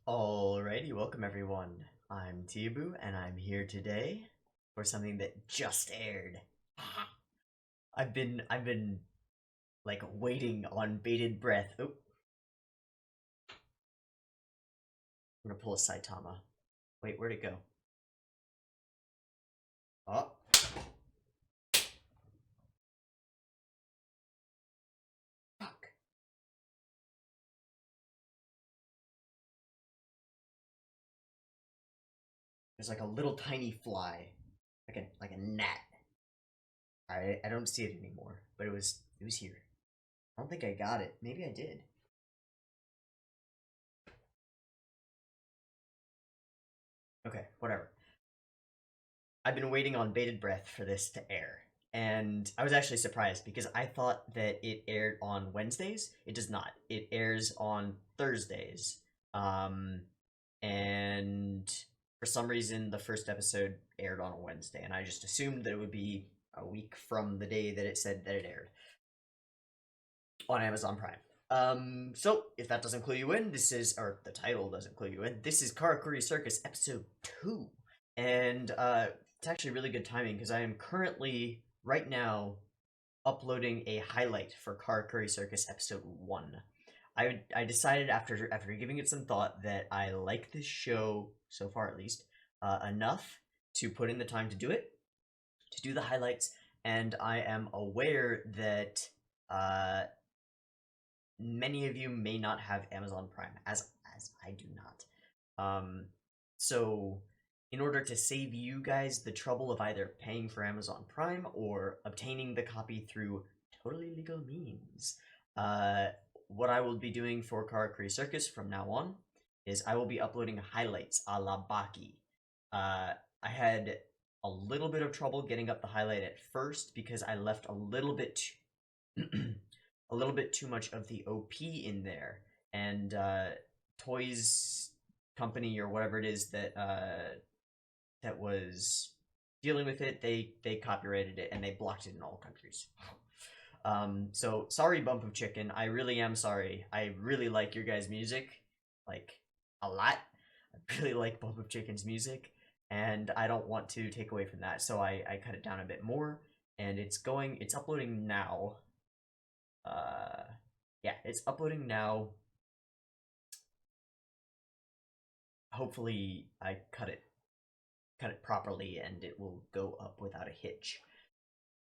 Alrighty, welcome everyone. I'm Teeaboo, and I'm here today for something that just aired. I've been like waiting on bated breath. Oh, I'm gonna pull a Saitama. Wait, where'd it go? Oh, fuck. There's like a little tiny fly, like a gnat. I don't see it anymore, but it was here. I don't think I got it. Maybe I did. Okay, whatever. I've been waiting on bated breath for this to air. And I was actually surprised because I thought that it aired on Wednesdays. It does not. It airs on Thursdays. Um, and for some reason, the first episode aired on a Wednesday, and I just assumed that it would be a week from the day that it said that it aired on Amazon Prime. So if that doesn't clue you in, or the title doesn't clue you in, this is Karakuri Circus episode 2. And it's actually really good timing because I am currently, right now, uploading a highlight for Karakuri Circus episode 1. I decided after giving it some thought that I like this show, so far at least, enough to put in the time to do it, to do the highlights, and I am aware that many of you may not have Amazon Prime, as I do not. So in order to save you guys the trouble of either paying for Amazon Prime or obtaining the copy through totally legal means, what I will be doing for Karakuri Circus from now on is I will be uploading highlights a la Baki. I had a little bit of trouble getting up the highlight at first because I left a little bit a little bit too much of the OP in there, and Toys Company or whatever it is that was dealing with it, they copyrighted it and they blocked it in all countries. So sorry, Bump of Chicken. I really am sorry. I really like your guys' music, like a lot. I really like Bump of Chicken's music, and I don't want to take away from that, so I cut it down a bit more, and it's uploading now. Yeah, it's uploading now. Hopefully, I cut it properly, and it will go up without a hitch.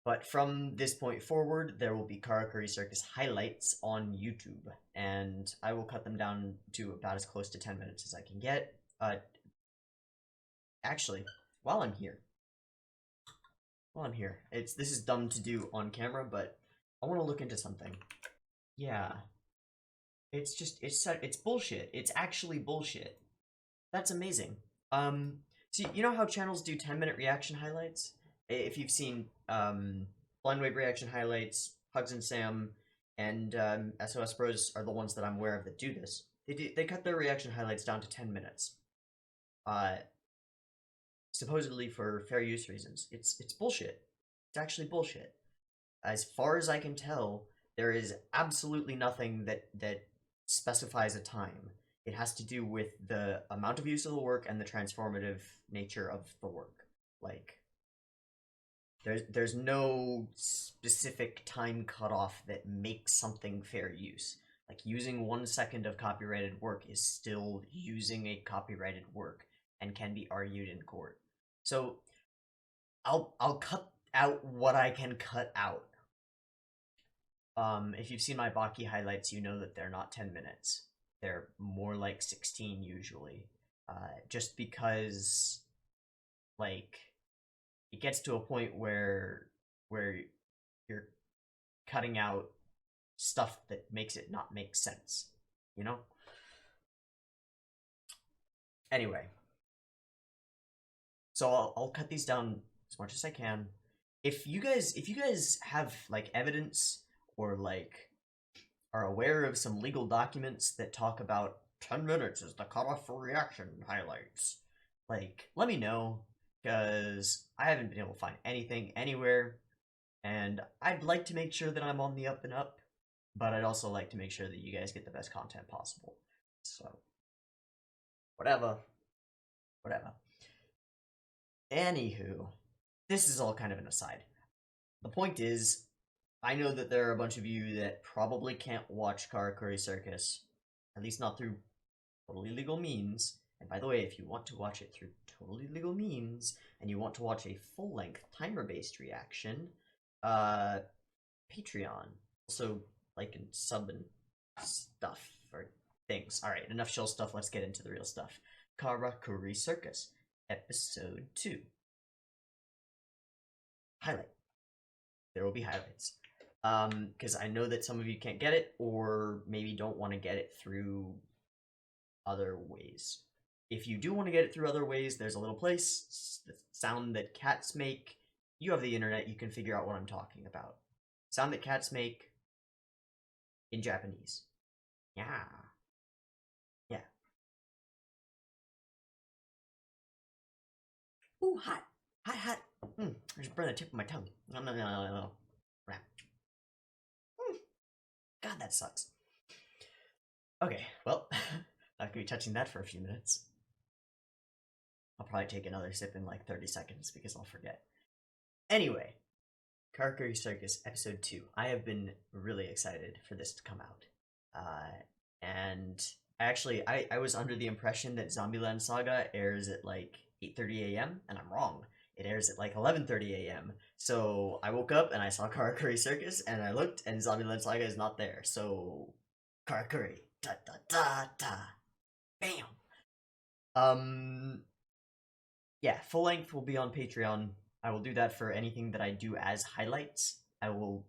But from this point forward, there will be Karakuri Circus highlights on YouTube, and I will cut them down to about as close to 10 minutes as I can get. Actually, while I'm here, this is dumb to do on camera, but I want to look into something. Yeah, it's bullshit. It's actually bullshit. That's amazing. See, you know how channels do 10-minute reaction highlights? If you've seen Blind Wave reaction highlights, Hugs and Sam, and SOS Bros are the ones that I'm aware of that do this. They cut their reaction highlights down to 10 minutes. Supposedly for fair use reasons. It's bullshit. It's actually bullshit. As far as I can tell, there is absolutely nothing that specifies a time. It has to do with the amount of use of the work and the transformative nature of the work. Like, there's no specific time cutoff that makes something fair use. Like, using 1 second of copyrighted work is still using a copyrighted work and can be argued in court. So I'll cut out what I can cut out. If you've seen my Baki highlights, you know that they're not 10 minutes. They're more like 16 usually. Just because, like, it gets to a point where you're cutting out stuff that makes it not make sense, you know? Anyway, so I'll cut these down as much as I can. If you guys have like evidence or like are aware of some legal documents that talk about 10 minutes is the cutoff for reaction highlights, like, let me know, because I haven't been able to find anything anywhere, and I'd like to make sure that I'm on the up and up, but I'd also like to make sure that you guys get the best content possible. So, Whatever. Whatever. Anywho, this is all kind of an aside. The point is, I know that there are a bunch of you that probably can't watch Karakuri Circus, at least not through totally legal means. And by the way, if you want to watch it through totally legal means, and you want to watch a full-length timer-based reaction, Patreon. Also, like, and sub and stuff, or things. Alright, enough chill stuff, let's get into the real stuff. Karakuri Circus, Episode 2. Highlight. There will be highlights. Because I know that some of you can't get it, or maybe don't want to get it through other ways. If you do want to get it through other ways, there's a little place, the sound that cats make. You have the internet, you can figure out what I'm talking about. Sound that cats make in Japanese. Yeah. Yeah. Ooh, hot. Hot, hot. I just burned the tip of my tongue. No. Crap. God, that sucks. Okay, well, I could be touching that for a few minutes. I'll probably take another sip in like 30 seconds because I'll forget. Anyway, Karakuri Circus Episode 2. I have been really excited for this to come out. And actually, I was under the impression that Zombieland Saga airs at like 8:30 a.m., and I'm wrong. It airs at like 11:30 a.m. So I woke up and I saw Karakuri Circus, and I looked, and Zombieland Saga is not there. So, Karakuri. Da da da da. Bam! Yeah, full length will be on Patreon. I will do that for anything that I do as highlights. I will,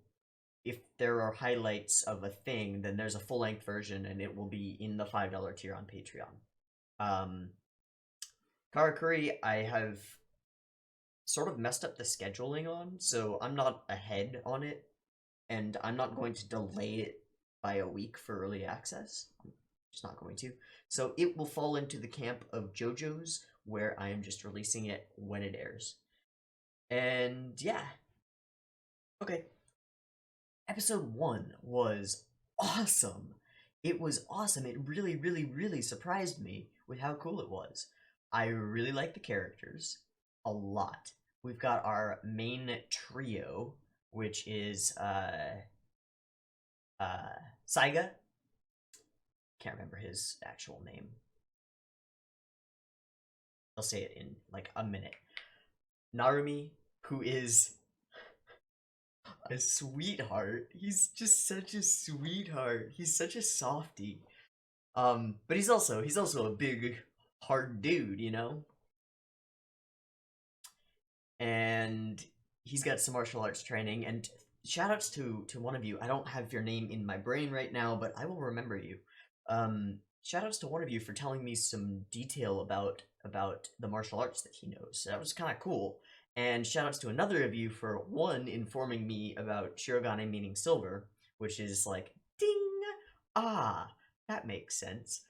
if there are highlights of a thing, then there's a full length version, and it will be in the $5 tier on Patreon. Karakuri, I have sort of messed up the scheduling on, so I'm not ahead on it, and I'm not going to delay it by a week for early access. I'm just not going to. So it will fall into the camp of Jojo's, where I am just releasing it when it airs. And yeah. Okay. Episode 1 was awesome. It was awesome. It really, really, really surprised me with how cool it was. I really like the characters a lot. We've got our main trio, which is Saiga. Can't remember his actual name. I'll say it in like a minute. Narumi, who is a sweetheart. He's just such a sweetheart. He's such a softie. But he's also a big, hard dude, you know? And he's got some martial arts training, and shoutouts to one of you. I don't have your name in my brain right now, but I will remember you. Shoutouts to one of you for telling me some detail about the martial arts that he knows. That was kind of cool. And shoutouts to another of you for, one, informing me about Shirogane meaning silver, which is like, ding! Ah, that makes sense.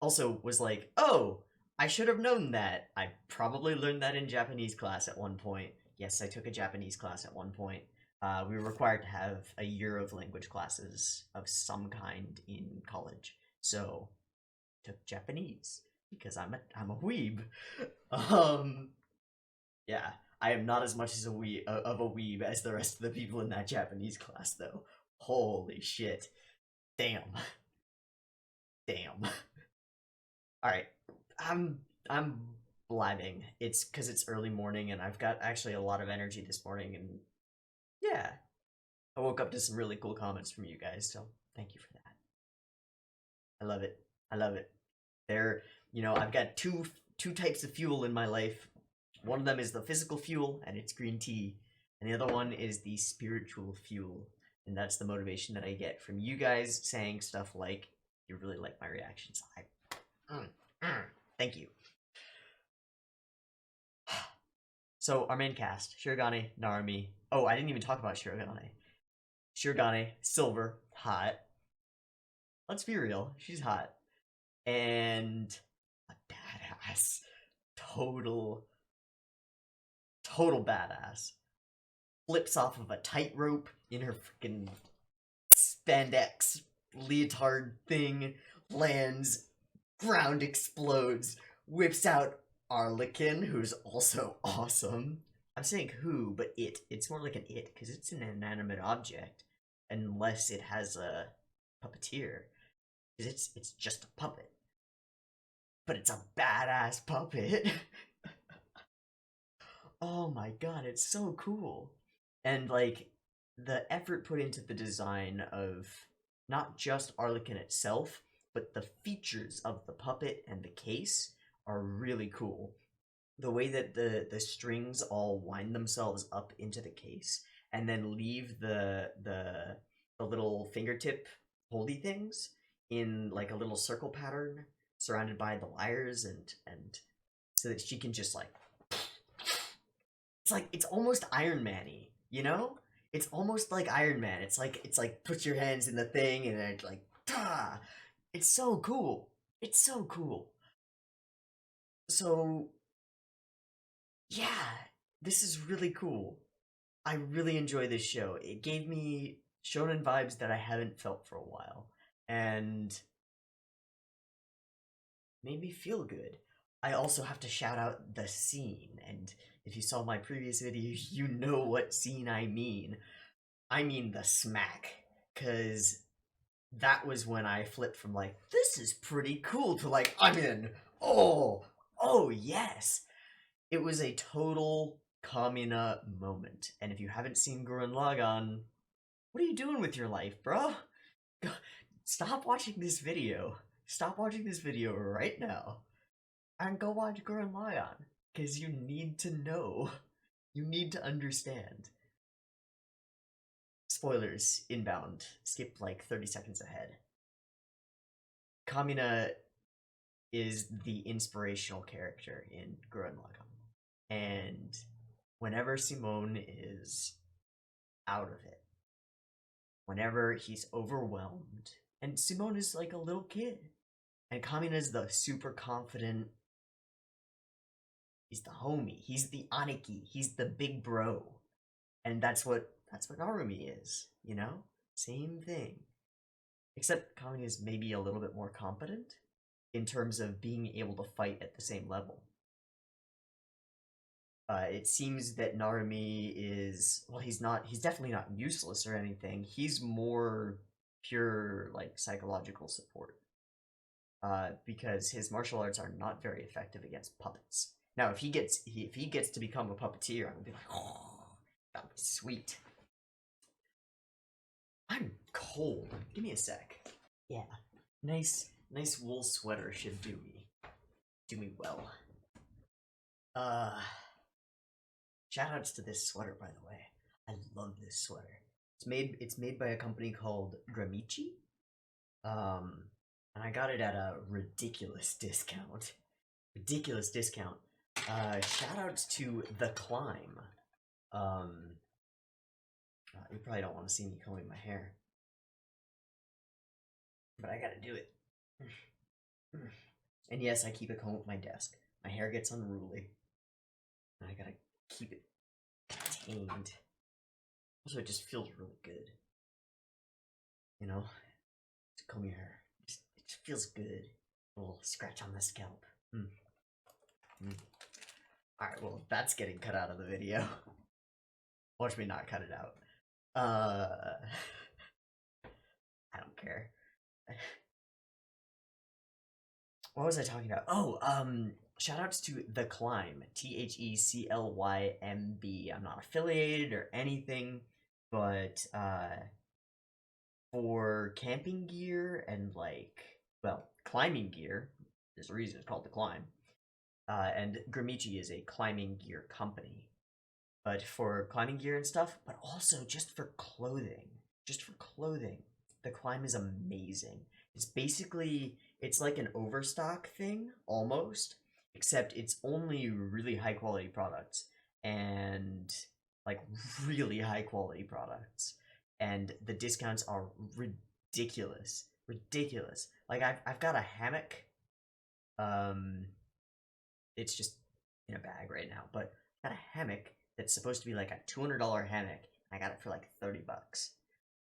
Also was like, oh, I should have known that. I probably learned that in Japanese class at one point. Yes, I took a Japanese class at one point. We were required to have a year of language classes of some kind in college. So, took Japanese because I'm a weeb. Yeah, I am not as much as of a weeb as the rest of the people in that Japanese class, though. Holy shit! Damn. Damn. All right, I'm blabbing. It's because it's early morning, and I've got actually a lot of energy this morning, and yeah, I woke up to some really cool comments from you guys, so thank you for that. I love it. I love it. I've got two types of fuel in my life. One of them is the physical fuel, and it's green tea. And the other one is the spiritual fuel. And that's the motivation that I get from you guys saying stuff like, you really like my reactions. Thank you. So, our main cast, Shirogane, Narumi. Oh, I didn't even talk about Shirogane. Shirogane, silver, hot. Let's be real, she's hot. And a badass. Total badass. Flips off of a tightrope in her freaking spandex leotard thing, lands, ground explodes, whips out Arlequin, who's also awesome. I'm saying who, but it. It's more like an it, because it's an inanimate object, unless it has a puppeteer. Because it's just a puppet. But it's a badass puppet. Oh my god, it's so cool. And like the effort put into the design of not just Arlequin itself, but the features of the puppet and the case are really cool. The way that the strings all wind themselves up into the case and then leave the little fingertip holdy things in like a little circle pattern surrounded by the wires and so that she can just like it's almost Iron Man-y, you know? It's almost like Iron Man. It's like put your hands in the thing and then like ta. It's so cool. It's so cool. So yeah, this is really cool. I really enjoy this show. It gave me shonen vibes that I haven't felt for a while and made me feel good. I also have to shout out the scene, and if you saw my previous video, you know what scene I mean. I mean the smack, because that was when I flipped from like, this is pretty cool to like, I'm in. Oh yes. It was a total Kamina moment. And if you haven't seen Gurren Lagann, what are you doing with your life, bro? Stop watching this video. Stop watching this video right now. And go watch Gurren Lagann. Because you need to know. You need to understand. Spoilers, inbound. Skip like 30 seconds ahead. Kamina is the inspirational character in Gurren Lagann. And whenever Simone is out of it, whenever he's overwhelmed, and Simone is like a little kid, and Kamina is the super confident, he's the homie, he's the Aniki, he's the big bro. And that's what Narumi is, you know? Same thing. Except Kamina is maybe a little bit more competent in terms of being able to fight at the same level. It seems that Narumi is, well, he's definitely not useless or anything. He's more pure, like, psychological support. Because his martial arts are not very effective against puppets. Now, if he gets to become a puppeteer, I'm gonna be like, oh, that'd be sweet. I'm cold. Give me a sec. Yeah, nice wool sweater should do me well. Shoutouts to this sweater, by the way. I love this sweater. It's made by a company called Gramichi. And I got it at a ridiculous discount. Ridiculous discount. Shoutouts to The Climb. You probably don't want to see me combing my hair. But I gotta do it. And yes, I keep a comb at my desk. My hair gets unruly. And I gotta keep it contained. Also, it just feels really good. You know? To comb your hair. It just feels good. A little scratch on the scalp. Alright, well, that's getting cut out of the video. Watch me not cut it out. I don't care. What was I talking about? Oh, shoutouts to The Climb. TheClymb. I'm not affiliated or anything, but for camping gear and like, well, climbing gear, there's a reason it's called The Climb. And Gramichi is a climbing gear company. But for climbing gear and stuff, but also just for clothing. The Climb is amazing. It's basically, it's like an overstock thing, almost, except it's only really high quality products, and like really high quality products, and the discounts are ridiculous. Like I've got a hammock, it's just in a bag right now, but I've got a hammock that's supposed to be like a $200 hammock. I got it for like 30 bucks.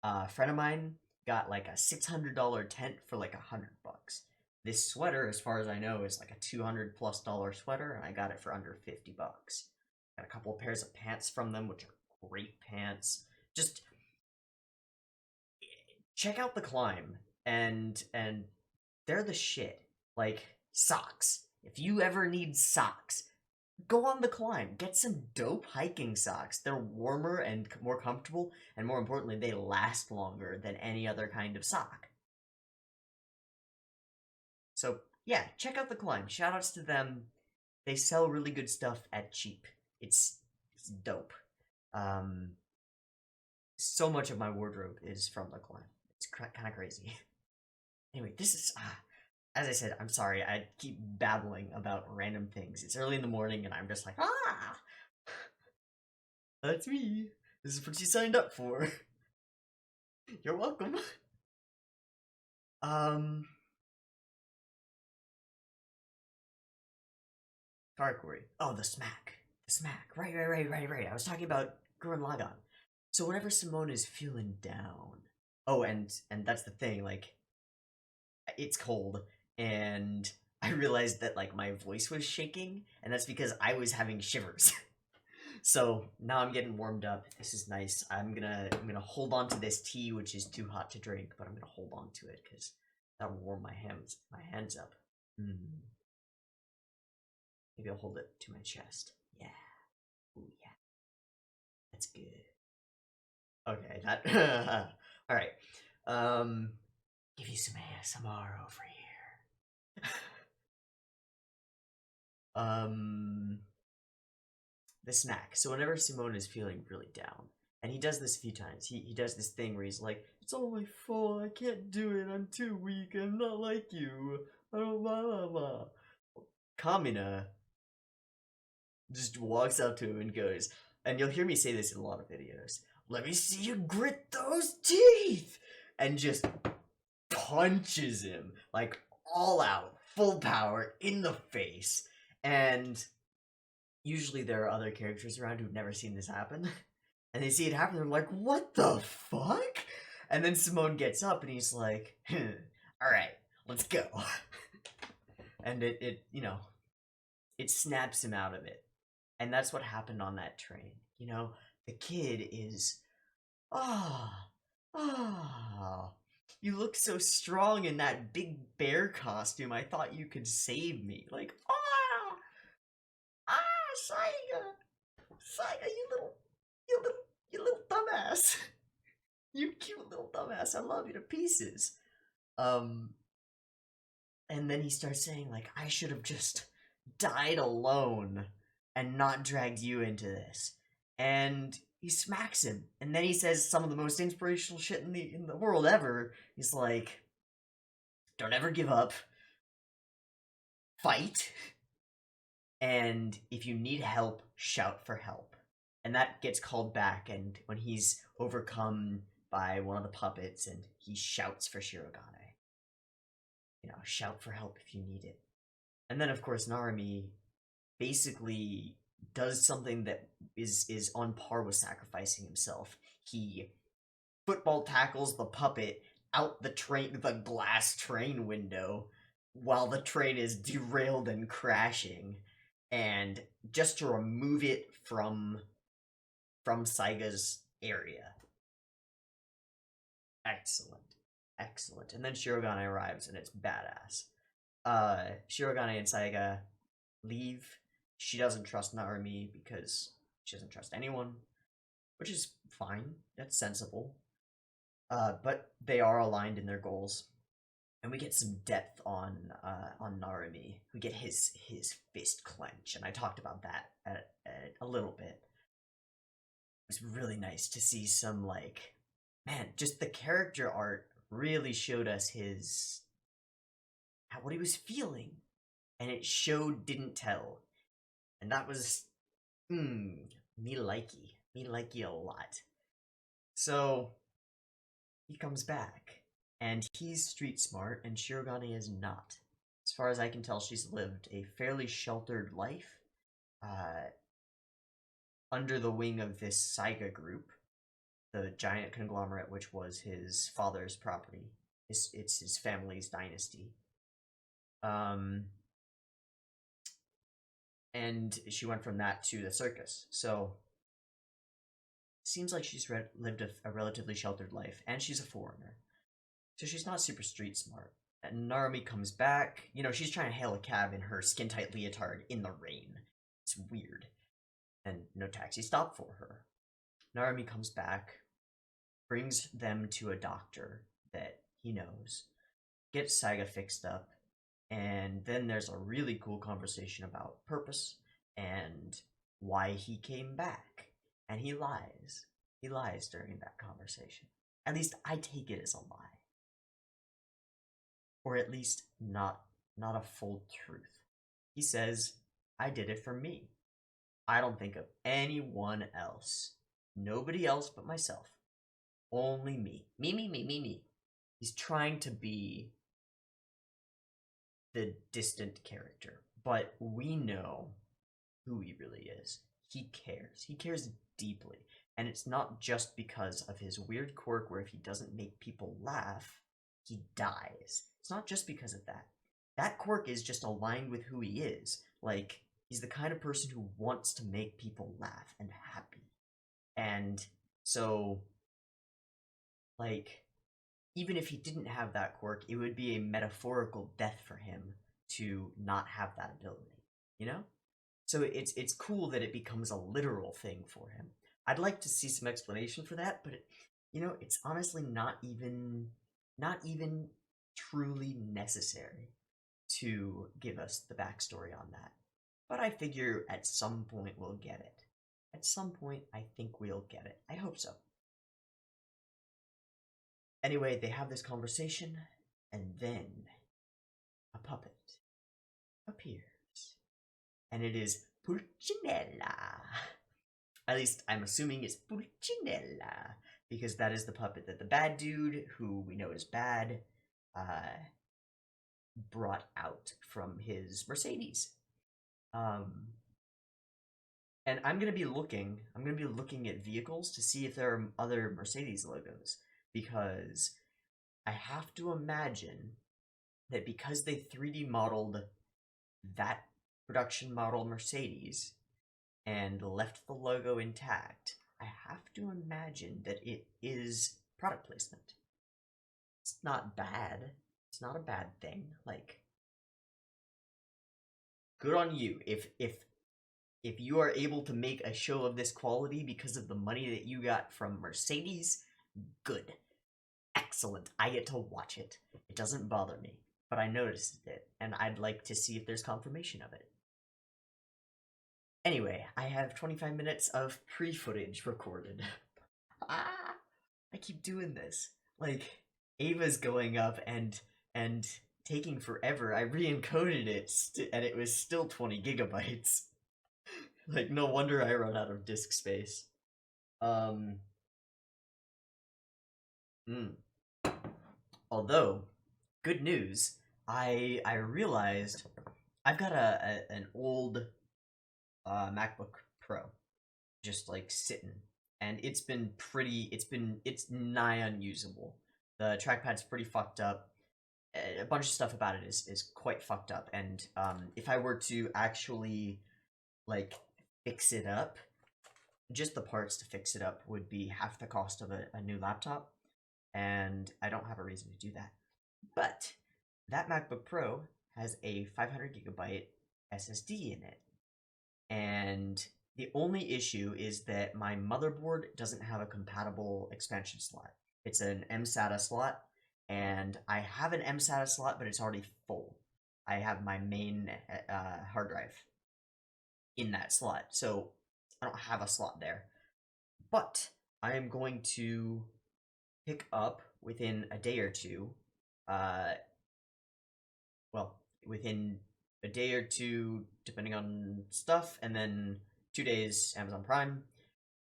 A friend of mine got like a $600 tent for like $100. this sweater, as far as I know, is like a $200+ sweater, and I got it for under $50. Got a couple of pairs of pants from them, which are great pants. Just check out the climb, and they're the shit. Like socks. If you ever need socks, go on the climb. Get some dope hiking socks. They're warmer and more comfortable, and more importantly, they last longer than any other kind of sock. So yeah, check out the climb. Shoutouts to them. They sell really good stuff at cheap. It's dope. So much of my wardrobe is from the climb. It's kind of crazy. Anyway, this is as I said, I'm sorry. I keep babbling about random things. It's early in the morning, and I'm just like, that's me. This is what you signed up for. You're welcome. Karakuri. Oh, the smack. The smack. Right. I was talking about Gurren Lagann. So whenever Simone is feeling down. Oh, and that's the thing, like, it's cold, and I realized that, like, my voice was shaking, and that's because I was having shivers. So now I'm getting warmed up. This is nice. I'm gonna hold on to this tea, which is too hot to drink, but I'm gonna hold on to it because that'll warm my hands up. Maybe I'll hold it to my chest. Yeah. Ooh, yeah. That's good. Okay, that. All right. Give you some ASMR over here. The snack. So whenever Simone is feeling really down, and he does this a few times, he does this thing where he's like, "It's all my fault. I can't do it. I'm too weak. I'm not like you." Blah blah blah. Kamina just walks up to him and goes, and you'll hear me say this in a lot of videos, "Let me see you grit those teeth!" And just punches him, like, all out, full power, in the face. And usually there are other characters around who've never seen this happen. And they see it happen, they're like, "What the fuck?" And then Simone gets up and he's like, "Alright, let's go." And it snaps him out of it. And that's what happened on that train. The kid is, you look so strong in that big bear costume. I thought you could save me. Like, Saiga, you little dumbass. You cute little dumbass. I love you to pieces. And then he starts saying, like, I should have just died alone and not dragged you into this. And he smacks him, and then he says some of the most inspirational shit in the world ever. He's like, "Don't ever give up. Fight. And if you need help, shout for help." And that gets called back, and when he's overcome by one of the puppets, and he shouts for Shirogane. Shout for help if you need it. And then, of course, Narumi basically does something that is on par with sacrificing himself. He football tackles the puppet out the glass train window, while the train is derailed and crashing, and just to remove it from Saiga's area. Excellent. And then Shirogane arrives, and it's badass. Shirogane and Saiga leave. She doesn't trust Narumi because she doesn't trust anyone, which is fine. That's sensible. But they are aligned in their goals, and we get some depth on Narumi. We get his fist clench, and I talked about that a little bit. It was really nice to see some, like, man, just the character art really showed us what he was feeling, and it showed, didn't tell, and that was me likey a lot. So he comes back, and he's street smart, and Shirogane is not. As far as I can tell, she's lived a fairly sheltered life, under the wing of this Saiga group, the giant conglomerate which was his father's property. It's his family's dynasty. Um, and she went from that to the circus. So seems like she's lived a relatively sheltered life, and she's a foreigner. So she's not super street smart. And Narumi comes back. You know, she's trying to hail a cab in her skin tight leotard in the rain. It's weird. And no taxi stop for her. Narumi comes back, brings them to a doctor that he knows, gets Saga fixed up, and then there's a really cool conversation about purpose and why he came back. And he lies. He lies during that conversation. At least I take it as a lie. Or at least not a full truth. He says, I did it for me. I don't think of anyone else. Nobody else but myself. Only me. Me. He's trying to be the distant character, but we know who he really is. He cares. He cares deeply. And it's not just because of his weird quirk where if he doesn't make people laugh, he dies. It's not just because of that. That quirk is just aligned with who he is. Like, he's the kind of person who wants to make people laugh and happy. And so, like, even if he didn't have that quirk, it would be a metaphorical death for him to not have that ability, you know? So it's cool that it becomes a literal thing for him. I'd like to see some explanation for that, but it's honestly not even truly necessary to give us the backstory on that. But I figure at some point we'll get it. At some point, I think we'll get it. I hope so. Anyway, they have this conversation, and then a puppet appears. And it is Pulcinella. At least I'm assuming it's Pulcinella, because that is the puppet that the bad dude, who we know is bad, brought out from his Mercedes. And I'm gonna be looking at vehicles to see if there are other Mercedes logos, because I have to imagine that because they 3D modeled that production model Mercedes and left the logo intact, I have to imagine that it is product placement. It's not bad. It's not a bad thing. Like, good on you. If you are able to make a show of this quality because of the money that you got from Mercedes, good. Excellent. I get to watch it. It doesn't bother me, but I noticed it, and I'd like to see if there's confirmation of it. Anyway, I have 25 minutes of pre-footage recorded. I keep doing this. Like, Ava's going up and taking forever. I re-encoded it, and it was still 20 gigabytes. Like, no wonder I run out of disk space. Although, good news, I realized I've got an old MacBook Pro, just like sitting, and it's nigh unusable. The trackpad's pretty fucked up. A bunch of stuff about it is quite fucked up, and if I were to actually like fix it up, just the parts to fix it up would be half the cost of a new laptop, and I don't have a reason to do that. But that MacBook Pro has a 500 gigabyte SSD in it, and the only issue is that my motherboard doesn't have a compatible expansion slot. It's an mSATA slot, and I have an mSATA slot, but it's already full. I have my main hard drive in that slot, so I don't have a slot there. But I am going to pick up within a day or two, within a day or two, depending on stuff, and then 2 days Amazon Prime.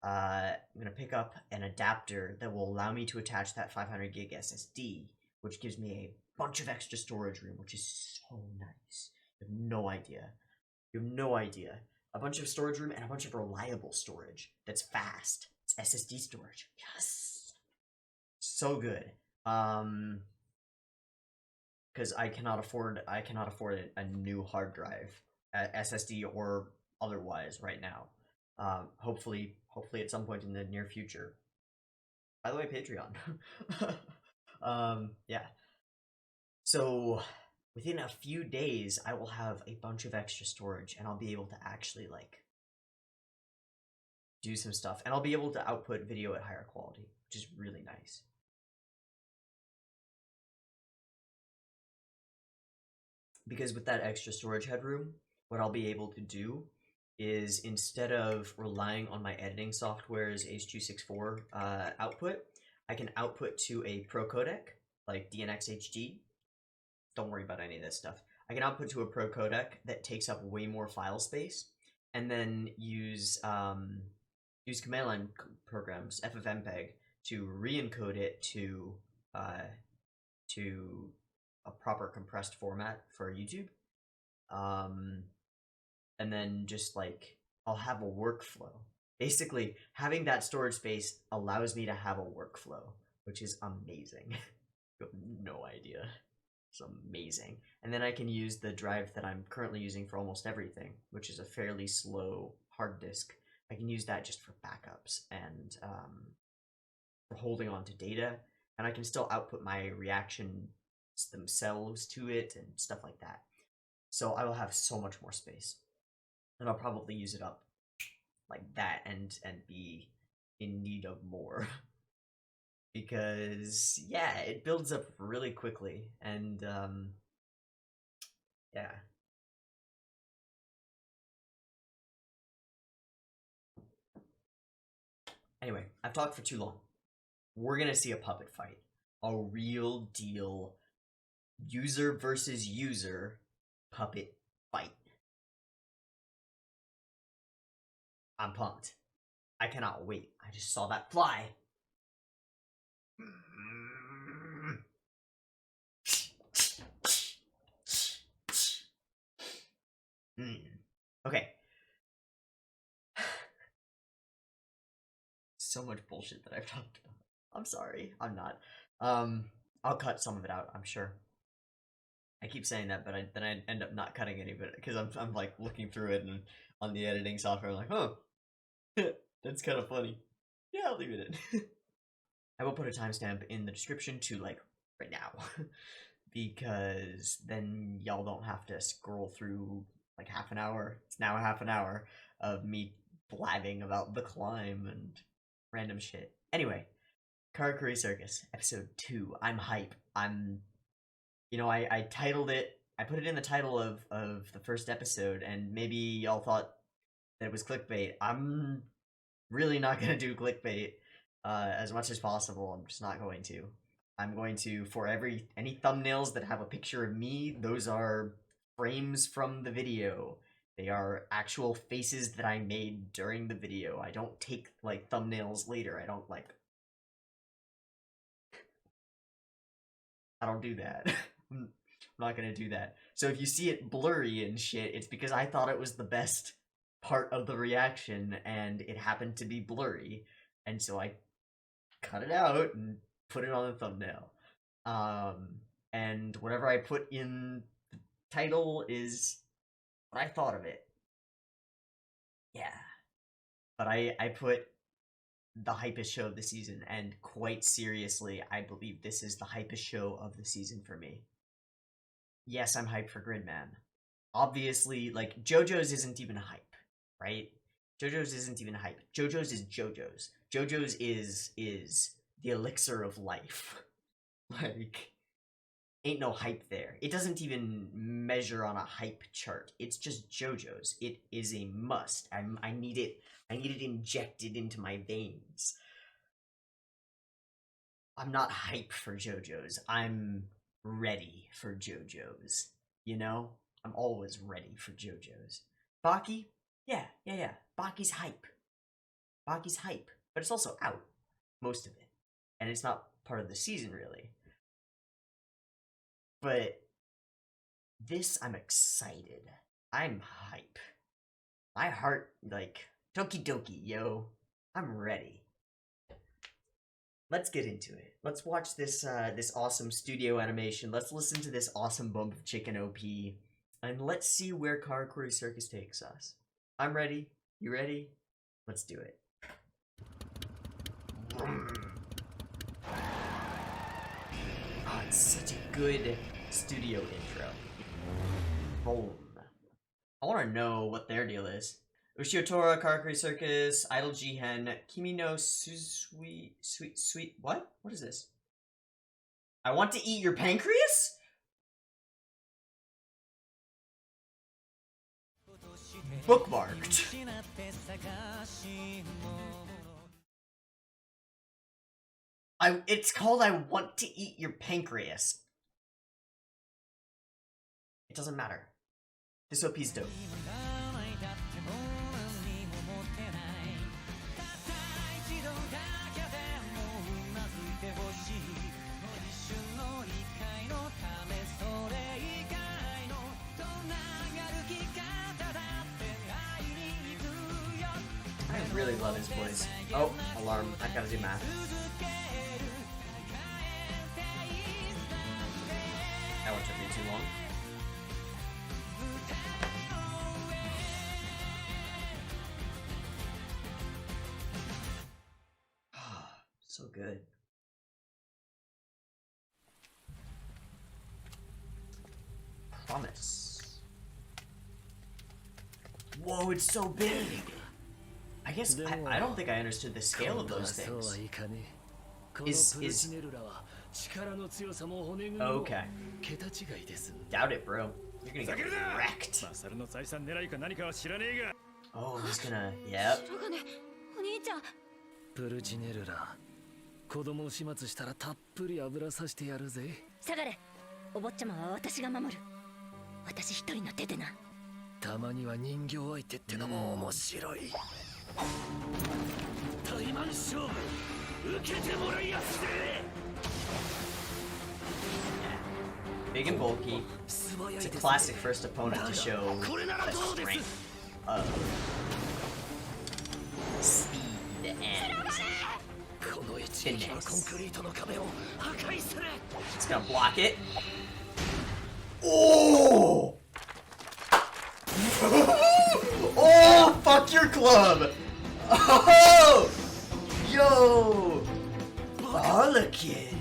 I'm gonna pick up an adapter that will allow me to attach that 500 gig SSD, which gives me a bunch of extra storage room, which is so nice. You have no idea. You have no idea. A bunch of storage room and a bunch of reliable storage that's fast. It's SSD storage. Yes. So good. because I cannot afford a new hard drive, SSD or otherwise right now. Hopefully at some point in the near future. By the way, Patreon. Yeah. So within a few days, I will have a bunch of extra storage, and I'll be able to actually like do some stuff, and I'll be able to output video at higher quality, which is really nice. Because with that extra storage headroom, what I'll be able to do is, instead of relying on my editing software's H.264 output, I can output to a pro codec, like DNX HD. Don't worry about any of this stuff. I can output to a pro codec that takes up way more file space, and then use command line programs, FFmpeg, to re-encode it to a proper compressed format for YouTube. And then just like, I'll have a workflow. Basically, having that storage space allows me to have a workflow, which is amazing. You have no idea. It's amazing. And then I can use the drive that I'm currently using for almost everything, which is a fairly slow hard disk. I can use that just for backups and for holding on to data, and I can still output my reactions themselves to it and stuff like that. So I will have so much more space, and I'll probably use it up like that and be in need of more. Because yeah, it builds up really quickly, and yeah. Anyway, I've talked for too long. We're gonna see a puppet fight. A real deal user versus user puppet fight. I'm pumped. I cannot wait. I just saw that fly. Okay. So much bullshit that I've talked about. I'm sorry. I'm not. I'll cut some of it out, I'm sure. I keep saying that, but then I end up not cutting any of it because I'm like looking through it and on the editing software, I'm like, huh, that's kind of funny. Yeah, I'll leave it in. I will put a timestamp in the description to like right now, because then y'all don't have to scroll through like half an hour. It's now half an hour of me blabbing about the climb and random shit. Anyway, Karakuri Circus, episode 2. I'm hype. I titled it, I put it in the title of the first episode, and maybe y'all thought that it was clickbait. I'm really not gonna do clickbait as much as possible. I'm just not going to. I'm going to, for any thumbnails that have a picture of me, those are frames from the video. They are actual faces that I made during the video. I don't take like thumbnails later. I don't do that. I'm not gonna do that. So if you see it blurry and shit, it's because I thought it was the best part of the reaction and it happened to be blurry. And so I cut it out and put it on the thumbnail. And whatever I put in the title is what I thought of it. Yeah. But I put the hypest show of the season, and quite seriously, I believe this is the hypest show of the season for me. Yes, I'm hyped for Gridman. Obviously, like, JoJo's isn't even hype, right? JoJo's isn't even hype. JoJo's is JoJo's. JoJo's is the elixir of life. Like, ain't no hype there. It doesn't even measure on a hype chart. It's just JoJo's. It is a must. I need it. I need it injected into my veins. I'm not hype for JoJo's. I'm ready for JoJo's. You know? I'm always ready for JoJo's. Baki? Yeah. Baki's hype. Baki's hype. But it's also out. Most of it. And it's not part of the season, really. But this, I'm excited. I'm hype. My heart, like, doki doki, yo. I'm ready. let's get into it. Let's watch this awesome studio animation. Let's listen to this awesome bump of chicken OP, and let's see where Karakuri Circus takes us. I'm ready. You ready? Let's do it. Oh, it's such a good studio intro. Boom. I want to know what their deal is. Ushiotora, Karakuri Circus, Idol Jihen, Kimi no sweet. What? What is this? I want to eat your pancreas? Bookmarked. It's called I Want to Eat Your Pancreas. It doesn't matter. This OP's dope. I really love his voice. Oh, alarm. I gotta do math. That one took me too long. So good. Promise. Whoa, it's so big! I guess I don't think I understood the scale of those things. Is okay. Doubt it, bro. You're gonna get wrecked. Oh, he's gonna. Yep. プルチネルラ、子供を始末したらたっぷり油さしてやるぜ。下がれ。お坊ちゃまは私が守る。私一人の手でな。たまには人形相手ってのも面白い。対マン勝負、受けてもらいやすぜ。Big and bulky. It's a classic first opponent to show the strength of speed and it's gonna block it. Oh! Oh, fuck your club! Oh! Yo! Arlequin!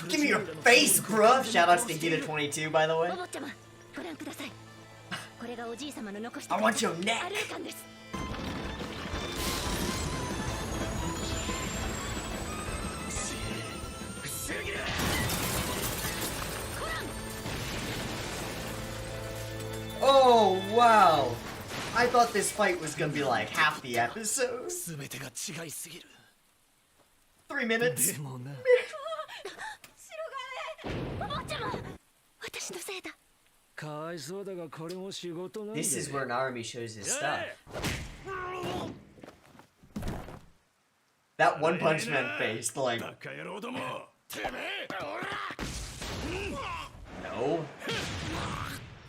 Give me your face, bruh! Shoutouts to Hida22, by the way. I want your neck! Oh, wow! I thought this fight was gonna be like half the episode. 3 minutes. This is where Narumi shows his stuff. That One Punch Man face, like... No.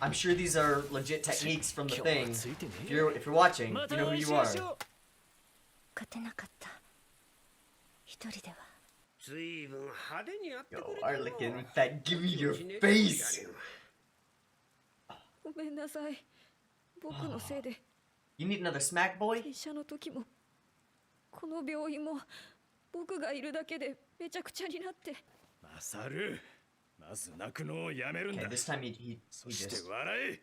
I'm sure these are legit techniques from the thing. If you're watching, you know who you are. Yo, Arlequin with that give me your face! You need another smack, boy? Okay, this time he just... Okay,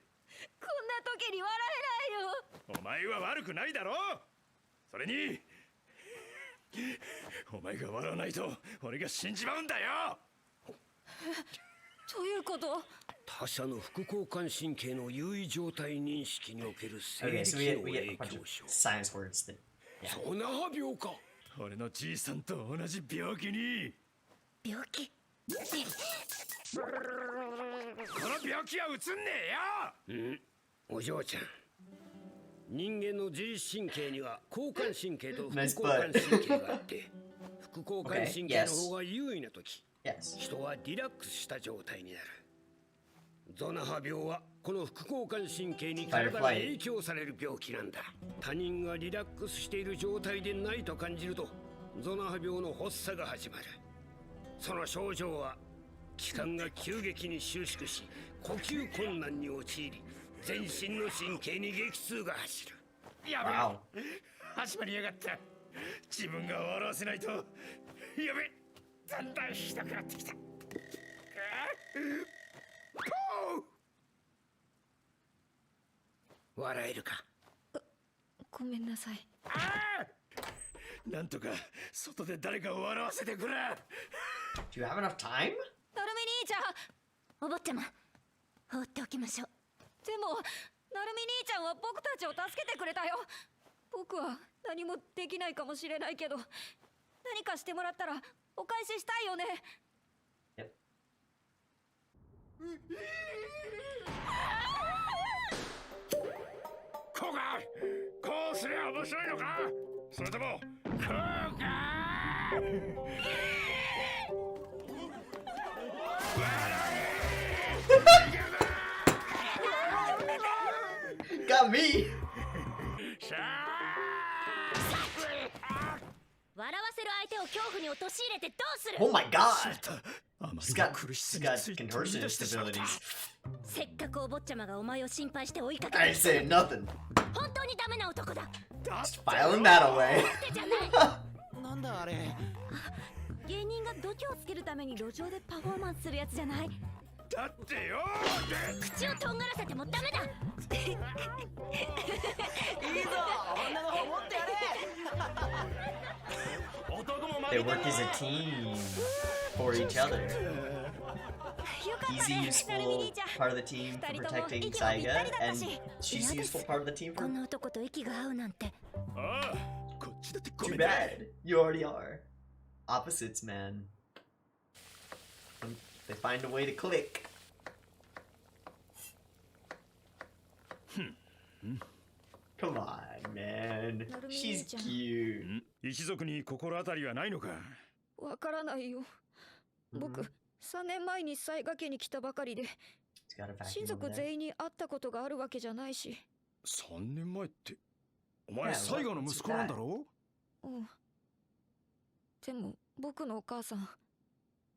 so we get a bunch of science words that... Yeah. 俺のじいさんと同じ病気に。病気？この病気はうつんねえよ。お嬢ちゃん。人間の自律神経には交感神経と副交感神経があって、副交感神経の方が優位な時、人はリラックスした状態になる。ゾナハ病はこの副交感神経に体が影響される病気なんだ。他人がリラックスしている状態でないと感じるとゾナハ病の発作が始まる。その症状は気管が急激に収縮し呼吸困難に陥り全身の神経に激痛が走る。やべえ、始まりやがった。自分が笑わせないと。やべえ、だんだんひどくなってきた。笑えるか。ごめんなさい。なんとか外で誰かを笑わせてくれ。 Do you have enough time? なるみ兄ちゃん、お坊ちゃま放っておきましょう。でもなるみ兄ちゃんは僕たちを助けてくれたよ。僕は何もできないかもしれないけど、何かしてもらったらお返ししたいよね。こうか。こうすりゃ面白いのか。それともこうか。Got me! 笑わせる相手を恐怖に陥れてどうする。 Oh my god! He's got contortionist abilities. せっかくお坊ちゃまがお前を心配して追いかけ I て ain't saying nothing. 本当にダメな男だ。 Just filing that away. じゃない。なんだあれ。芸人が度胸をつけるために路上でパフォーマンスするやつじゃない。だってよ。口をとんがらせてもダメだ。いいぞ、女の方持ってやれ。 They work as a team for each other. He's a useful part of the team for protecting Saiga, and she's a useful part of the team こ for... んな男と息が合うなんて。ああ、こっちだってご Too めんな。 bad. You already are. Opposites, man. They find a way to click. Come on, man. She's cute. 一族に心当たりはないのか。わからないよ。僕、3年前に雑賀家に来たばかりで、 He's got a 親 vacuum 族 over there. 全員に会ったことがあるわけじゃないし。3年前って。お前、 Yeah, 最後の息子なんだろ。うん。でも僕のお母さん、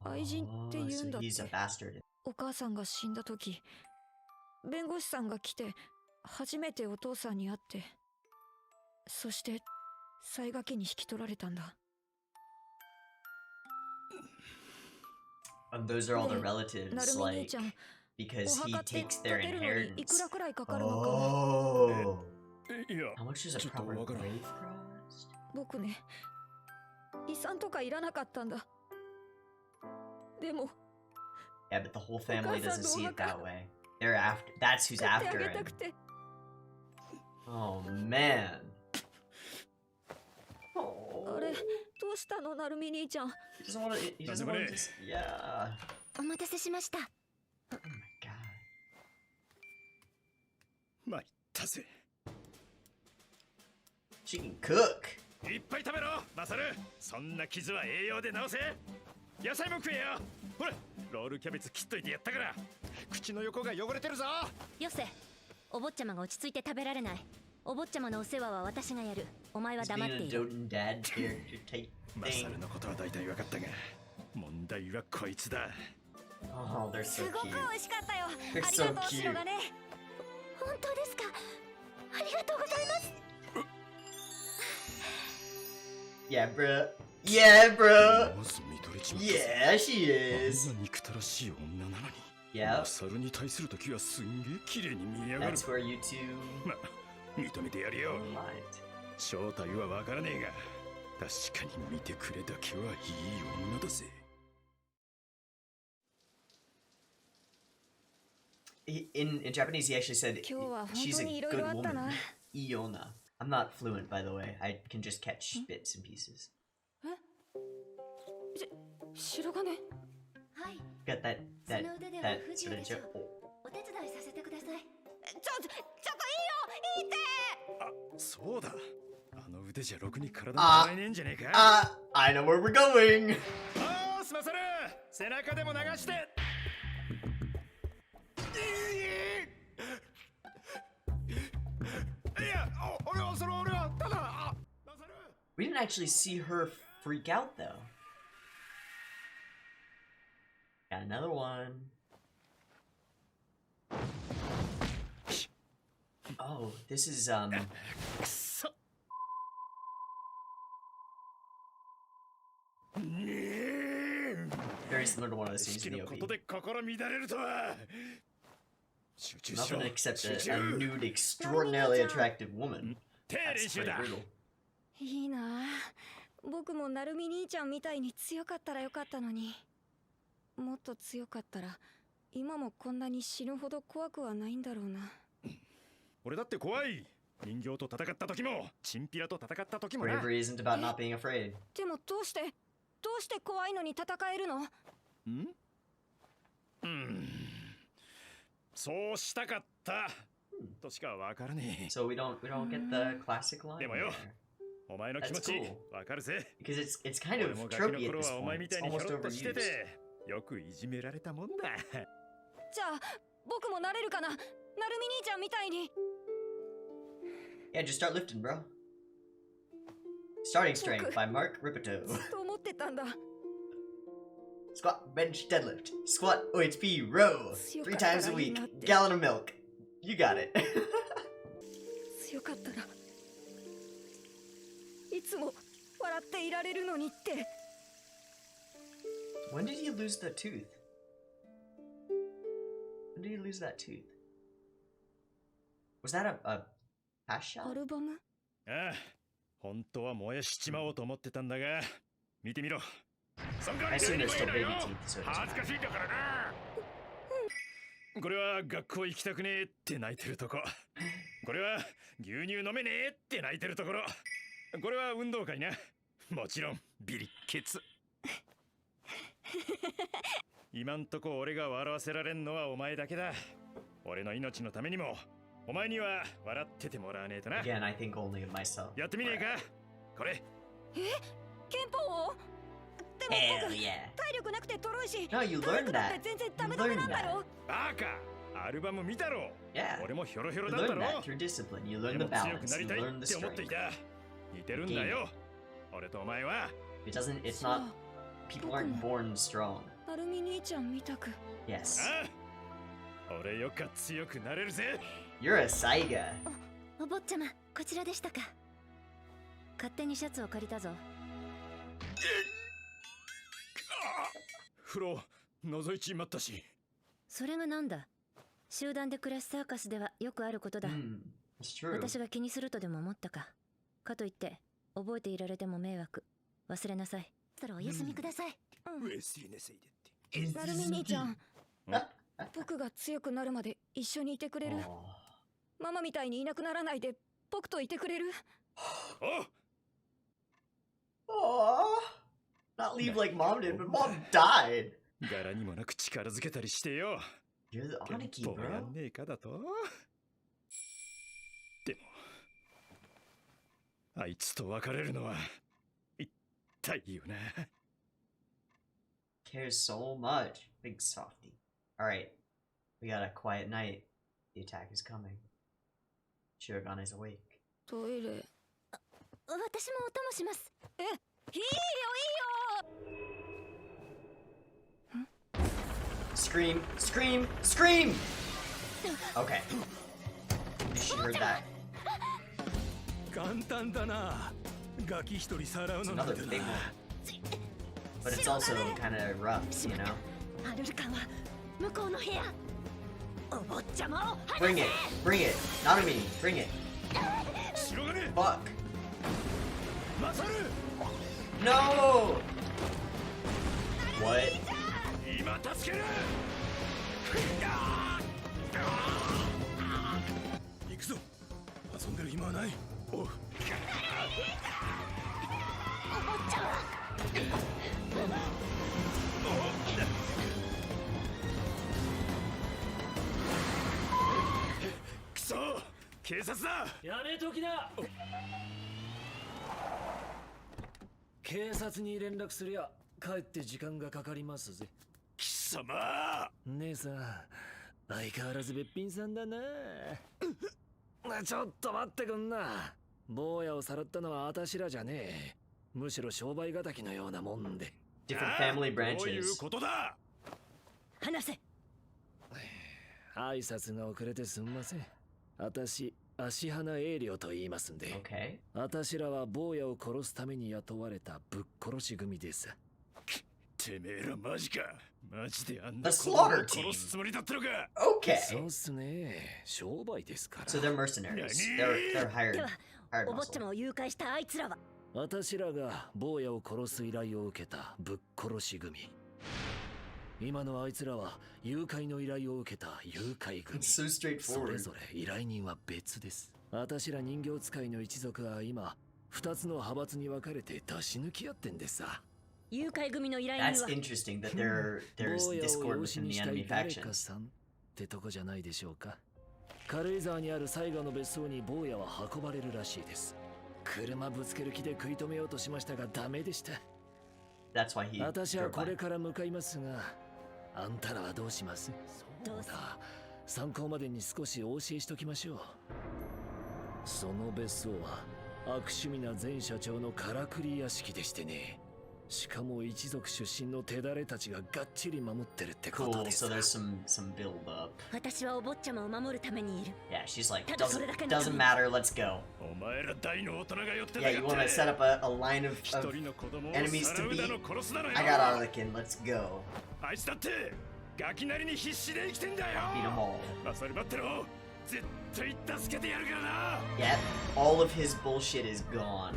愛人って言うんだ So っ he's a て。 bastard. お母さんが死んだ時、弁護士さんが来て初めてお父さんに会って、そして雑賀家に引き取られたんだ。 And those are all the ねえ、 relatives, なるみ兄 like, ちゃん、 because お he 墓って takes 建 their てるのにいく inheritance. らくらいかかるのか。 Oh. いや、 How much does a ちょっと proper わからん。 grave cost? 僕ね、遺産とかいらなかったんだ。でも Yeah, but the whole family お母さん doesn't の see お it 墓 that way. They're after. That's who's 買ってあ after げ him. たくて。 Oh man. あ Oh. れ、どうしたの、なるみ兄ちゃん。 He doesn't want to. He doesn't want to. Yeah. お待たせしました。 Oh my god. 参ったぜ。 She can cook. いっぱい食べろ、マサル。そんな傷は栄養で治せ。野菜も食えよ。ほら、ロールキャベツ切っといてやったから。口の横が汚れてるぞ。よせ、お坊ちゃまが落ち着いて食べられない。お坊ちゃまのお世話は私がやる。お前は He's 黙っ being て a いる。 doting dad character type マサ thing. ルのことは大体分かったが、問題はこいつだ。 Oh, they're す so ごく cute. 美味しかったよ。 They're あり so がとう、 cute. 白がね。本当ですか。ありがとうございます。 Yeah, bruh. Yeah, bruh. まず見とれちまったぜ。 Yeah, she あ is. んな憎たらしい女なのに。 Yeah. マサルに対する時はすんげえ綺麗に見えやがる。 That's where you two ま、認めてやるよ。 aligned. 正体は分からねえが、確かに見てくれだけはいい女だぜ。In Japanese, he actually said 今日は本 she's 当 a にいろいろ good あった woman. な。 Iona. I'm not fluent, by the way. I can just catch bits and pieces. 白がね。はい、 Got that そ that の腕では that 不自由 sort of でしょ joke. う。お手伝いさせてください。ちょっといいよ、いいって。あ、そうだ。あの腕じゃろくに体も洗えねえんじゃねえか。I know where we're going. あー、すまさる。背中でも流して。We didn't actually see her freak out though. Got another one. Oh, this is very similar to one of the scenes in the OP. Nothing except a nude, extraordinarily attractive woman. That's pretty brutal. いいなあ。僕もなるみ兄ちゃんみたいに強かったらよかったのに。もっと強かったら今もこんなに死ぬほど怖くはないんだろうな。俺だって怖い。人形と戦った時も、チンピラと戦った時もな。Bravery isn't about not being afraid. でもどうして怖いのに戦えるの？そうしたかったとしかわからねえ。 So we don't get the classic line でもよ、 there. お前の気持ちわかるぜ。 Because it's kind of 俺もガキの tropey at 頃 this はお前 point. み It's たいにひょ almost ろっとして overused. て、よくいじめられたもんだ。じゃあ僕もなれるかな？なるみ兄ちゃんみたいに。 Yeah, just start lifting, bro. Starting Strength by Mark Ripito. と思ってたんだ。 Squat, bench, deadlift. Squat, OHP, row. 3 times a week. Gallon of milk. You got it. 強かったらいつも笑っていられるのにって。 When did he lose the tooth? When did he lose that tooth? Was that a past shot? アルバム？ああ、本当は燃やしちまおうと思ってたんだが、見てみろ。 I assume there's still baby teeth, so it doesn't 恥ずかしい matter. んだからな。これは学校行きたくねえって泣いてるとこ。これは牛乳飲めねえって泣いてるところ。これは運動会な。もちろんビリッケツ。今んとこ俺が笑わせられんのはお前だけだ。俺の命のためにもお前には笑っててもらわねえとな。 Again, I think only of myself. やってみねえかこれ。憲法を？でも Hell 僕 yeah. 体力なくてとろいし。 No, you 体 learned 育だって that. 全然 You ダメダメ learned なんだ that. よ。バカ、アルバム見たろ。 Yeah. 俺もヒョロヒョロ You だったろ。 learned that through discipline. You で learn も the 強く balance. なり You たい learn っ the て思ってい strength. た。似てるんだよ。俺とお前は。 It doesn't. It's not. People aren't born strong. なるみ兄ちゃんみたく。 Yes. ああ、俺よか強くなれるぜ。 You're a SSSSAGA. お坊ちゃま、こちらでしたか。勝手にシャツを借りたぞ。風呂覗いちまったし。それがなんだ。集団で暮らすサーカスではよくあることだ。 It's true. 私が気にするとでも思ったか。かといって覚えていられても迷惑。忘れなさい。そろお休みください。忘れなさいでって。なるみ兄ちゃん。僕が強くなるまで一緒にいてくれる？ Aw. ママみたいにいなくならないで僕といてくれる？お Aw. Not leave like mom did, but mom died. 柄にもなく力づけたりしてよ。 You're the 憲 Aniki, 法や bro. んねえかだと。でもあいつと別れるのは痛いよな。 Cares so much. Big softy. Alright. We got a quiet night. The attack is coming. Shuragan is awake. トイレ。私もお供します。いいよいいよ。 Scream! Scream! Scream! Okay. She heard that. 簡単だな。ガキ一人さらう It's のなん another て big な。 one. But it's also kind of rough, you know? アルルカンは向こうの部屋。お坊ちゃまを Bring it! Bring it! Not me! Bring it! 白金 Fuck! マサル No! What? 今助ける。行くぞ。遊んでる暇はない。おう。お坊ちゃま。くそ、警察だ。やめときな。警察に連絡すりゃ帰って時間がかかりますぜ。貴様。姉さん、相変わらずべっぴんさんだな。ちょっと待ってくんな。坊やをさらったのはあたしらじゃねえ。むしろ商売敵のようなもんで。Different family どういう branches. ことだ。話せ。挨拶が遅れてすんません。あたし、足花英良と言いますんで。Okay. あたしらは坊やを殺すために雇われたぶっ殺し組です。てめえらマジか。マジであんな The 子供を slaughter team. 殺すつもりだったのか。Okay. そうっすね。商売ですから。So they're mercenaries. They're hired では、 hired お坊ちゃ muscle. まを誘拐したあいつらは。私らが坊やを殺す依頼を受けたぶっ殺し組。今のあいつらは誘拐の依頼を受けた誘拐組。 It's so それ straightforward. ぞれ依頼人は別です。私ら人形使いの一族は今2つの派閥に分かれて出し抜き合ってんでさ。誘拐組の依頼 That's 人は interesting that there's 坊やを discord 養子 within に the したい enemy 誰か factions. さんってとこじゃないでしょうか。軽井沢にある雑賀の別荘に坊やは運ばれるらしいです。車ぶつける気で食い止めようとしましたがダメでした。 That's why he 私は drove こ by. れから向かいますが、あんたらはどうします？そうだ、参考までに少しお教えしときましょう。その別荘は悪趣味な前社長のからくり屋敷でしてね。しかも一族出身の手だれたちががっちり守ってるってこと Cool. で So す。 there's some build up. 私はお坊ちゃまを守るためにいる。 Yeah, she's like ただそれだけのため doesn't matter. Let's go. お前ら大の大人が寄ってた Yeah, you want to set up a line of 一人の子供を enemies さら to うだ beat? の殺すだのよ。 I got Arlequin. Let's go. あいつだってガキなりに必死で生きてんだよ。 Beat them all. まさに待ってろ。絶対助けてやるからな。 Yeah, all of his bullshit is gone.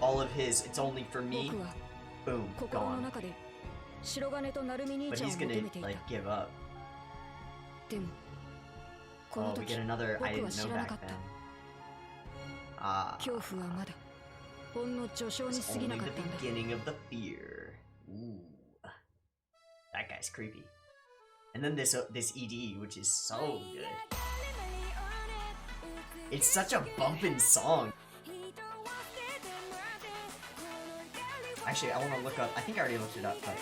All of his, it's only for me. 僕は Boom, 心の gone. 中で白金と成美兄 But ちゃんを he's 求 gonna めていた。 like give up. でもこの Oh, we 時 get another. I 僕は didn't 知 know らな back かった。 then. Ah, 恐怖はまだほんの序章に it's 過ぎ only なか the ったんだ。 beginning of the fear. Ooh, that guy's creepy. And then this ED, which is so good. It's such a bumpin' song. Actually, I want to look up. I think I already looked it up, but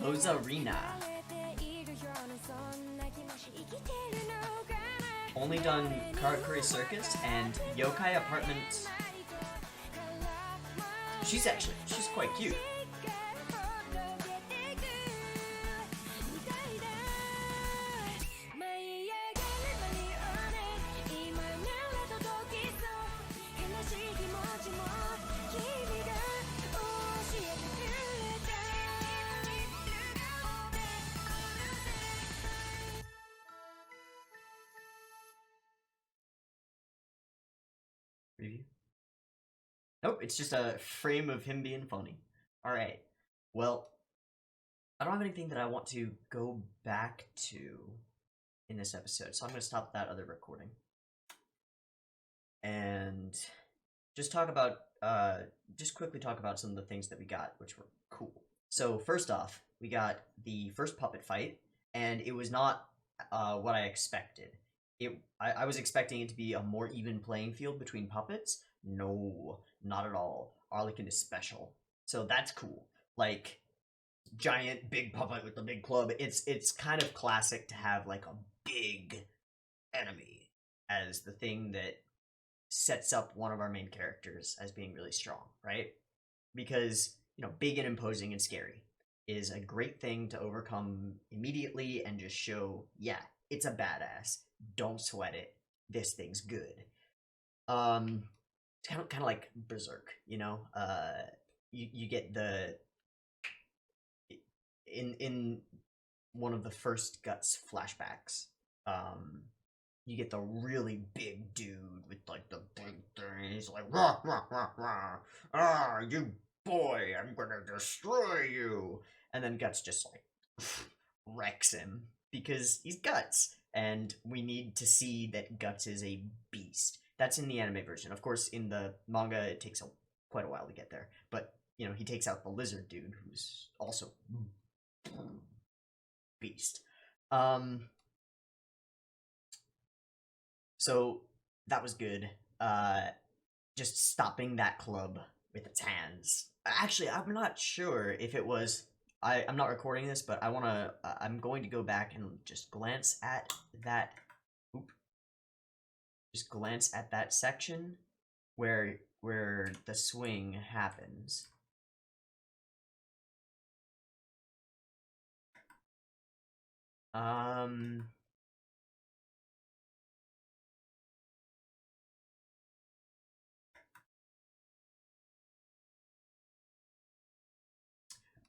Rosarina. Only done Karakuri Circus and Yokai Apartment. She's quite cute. Review? Nope, it's just a frame of him being funny. Alright. Well, I don't have anything that I want to go back to in this episode, so I'm going to stop that other recording. And just quickly talk about some of the things that we got, which were cool. So first off, we got the first puppet fight, and it was not what I expected. I was expecting it to be a more even playing field between puppets. No, not at all. Arlequin is special, so that's cool. Like, giant big puppet with the big club. It's kind of classic to have like a big enemy as the thing that sets up one of our main characters as being really strong, right? Because, you know, big and imposing and scary is a great thing to overcome immediately and just show, yeah, it's a badass. Don't sweat it. This thing's good. It's kind of like Berserk, you know? You get the in one of the first Guts flashbacks, you get the really big dude with like the big thing. He's like, rah, rah, rah, rah. Ah, you boy, I'm gonna destroy you. And then Guts just like wrecks him because he's Guts. And we need to see that Guts is a beast. That's in the anime version. Of course, in the manga, it takes quite a while to get there. But, you know, he takes out the lizard dude, who's also beast. So That was good. Just stopping that club with its hands. Actually, I'm not sure if it was. I'm not recording this, but I'm going to go back and just glance at that. Just glance at that section where the swing happens.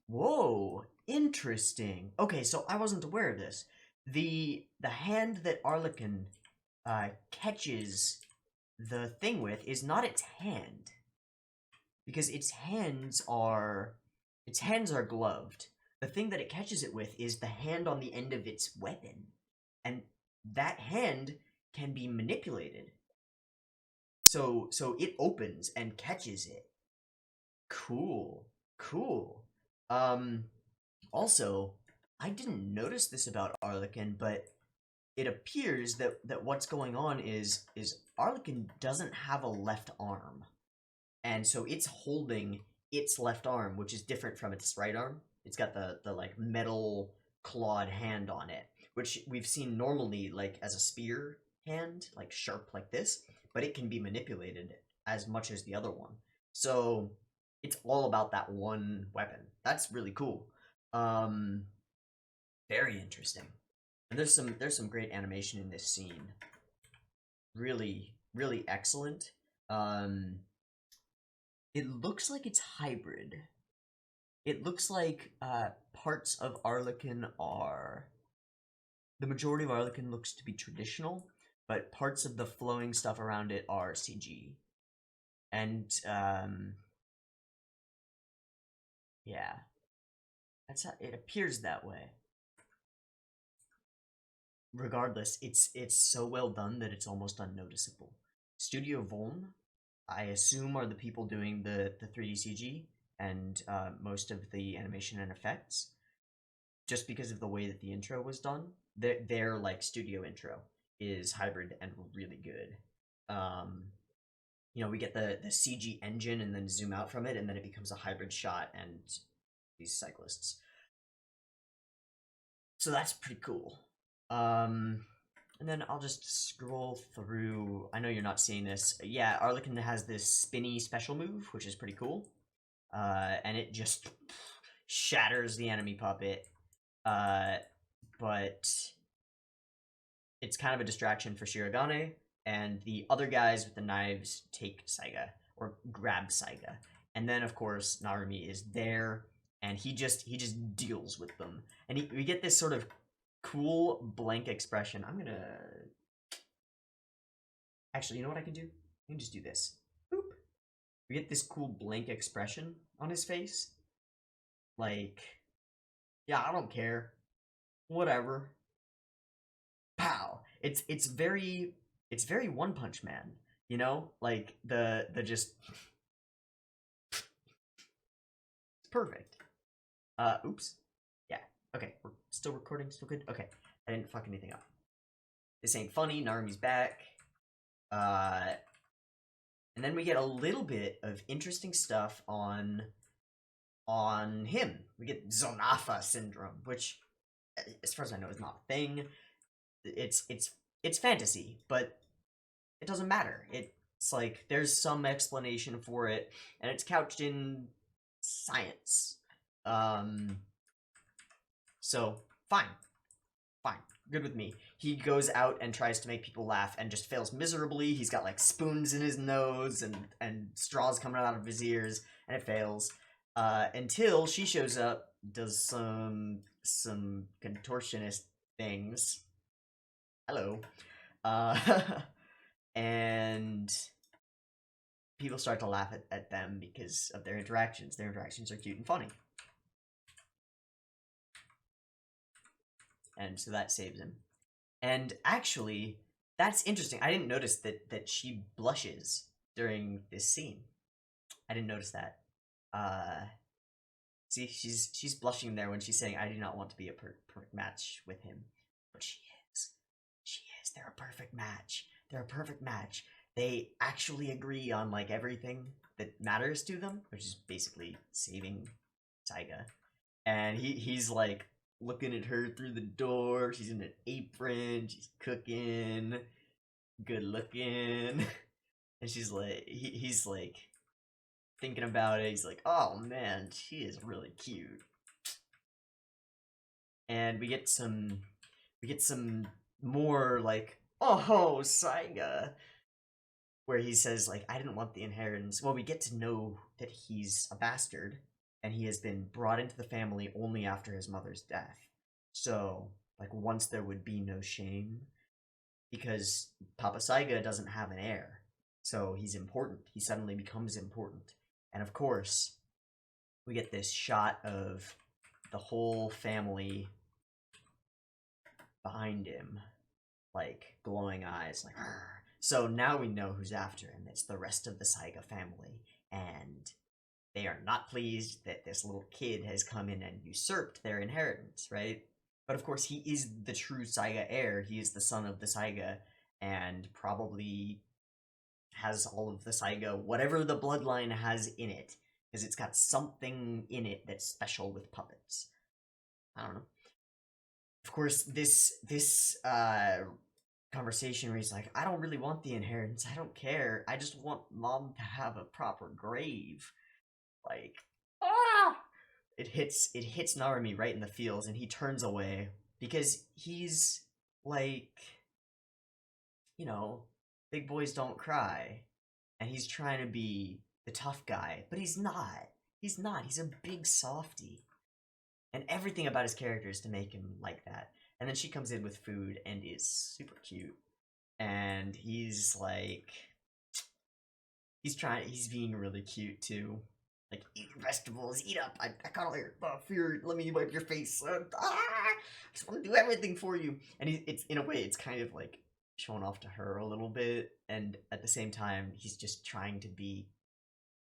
Whoa, interesting. Okay, so I wasn't aware of this. The hand that Arlequin catches the thing with is not its hand, because its hands are gloved. The thing that it catches it with is the hand on the end of its weapon, and that hand can be manipulated. So it opens and catches it. Cool, cool. Also, I didn't notice this about Arlequin, but it appears that what's going on is Arlequin doesn't have a left arm. And so it's holding its left arm, which is different from its right arm. It's got the like metal clawed hand on it, which we've seen normally like as a spear hand, like sharp like this, but it can be manipulated as much as the other one. So it's all about that one weapon. That's really cool. Very interesting. And there's some great animation in this scene. Really, really excellent. It looks like it's hybrid. It looks like parts of Arlequin are... The majority of Arlequin looks to be traditional, but parts of the flowing stuff around it are CG. And, yeah. That's how it appears that way. Regardless, it's so well done that it's almost unnoticeable. Studio Volm, I assume, are the people doing the 3D CG and most of the animation and effects. Just because of the way that the intro was done, their like studio intro is hybrid and really good. You know, we get the CG engine and then zoom out from it, and then it becomes a hybrid shot and these cyclists. So that's pretty cool. And then I'll just scroll through. I know you're not seeing this. Yeah, Arlequin has this spinny special move, which is pretty cool. And it just shatters the enemy puppet. But it's kind of a distraction for Shirogane, and the other guys with the knives take Saiga, or grab Saiga. And then, of course, Narumi is there, and he just deals with them. And we get this sort of cool blank expression. I'm gonna... Actually, you know what I can do? I can just do this. Boop. We get this cool blank expression on his face. Like, yeah, I don't care. Whatever. Pow. It's very One Punch Man, you know? Like the just it's perfect. Oops. Yeah. Okay, we're still recording, still good? Okay. I didn't fuck anything up. This ain't funny, Narumi's back. And then we get a little bit of interesting stuff on him. We get Zonafa syndrome, which, as far as I know, is not a thing. It's fantasy, but it doesn't matter. It's like there's some explanation for it, and it's couched in science. So fine, good with me. He goes out and tries to make people laugh and just fails miserably. He's got like spoons in his nose and straws coming out of his ears, and it fails. Until she shows up, does some contortionist things. Hello. And people start to laugh at them because of their interactions. Their interactions are cute and funny. And so that saves him. And actually, that's interesting. I didn't notice that she blushes during this scene. I didn't notice that. See, she's blushing there when she's saying, "I do not want to be a perfect match with him," but she is. She is. They're a perfect match. they're a perfect match. They actually agree on like everything that matters to them, which is basically saving Saiga. And he's like looking at her through the door. She's in an apron. She's cooking, good looking, and she's like, he's like thinking about it. He's like, oh man, she is really cute. And we get some more like, oh Saiga, where he says like, I didn't want the inheritance. Well, we get to know that he's a bastard and he has been brought into the family only after his mother's death. So like once there would be no shame because Papa Saiga doesn't have an heir. So he's important. He suddenly becomes important. And of course, we get this shot of the whole family behind him, like glowing eyes, like. Argh. So now we know who's after him. It's the rest of the Saiga family, and they are not pleased that this little kid has come in and usurped their inheritance, right? But of course, he is the true Saiga heir. He is the son of the Saiga, and probably has all of the Saiga, whatever the bloodline has in it, because it's got something in it that's special with puppets. I don't know. Of course, this conversation where he's like, I don't really want the inheritance. I don't care. I just want mom to have a proper grave. Like, ah! It hits Narumi right in the feels, and he turns away because he's like, you know, big boys don't cry, and he's trying to be the tough guy, but he's not. He's not. He's a big softy. And everything about his character is to make him like that. And then she comes in with food and is super cute. And he's like, he's being really cute too. Like, eat vegetables, eat up. I got your fear. Let me wipe your face. I just want to do everything for you. And it's in a way, it's kind of like showing off to her a little bit. And at the same time, he's just trying to be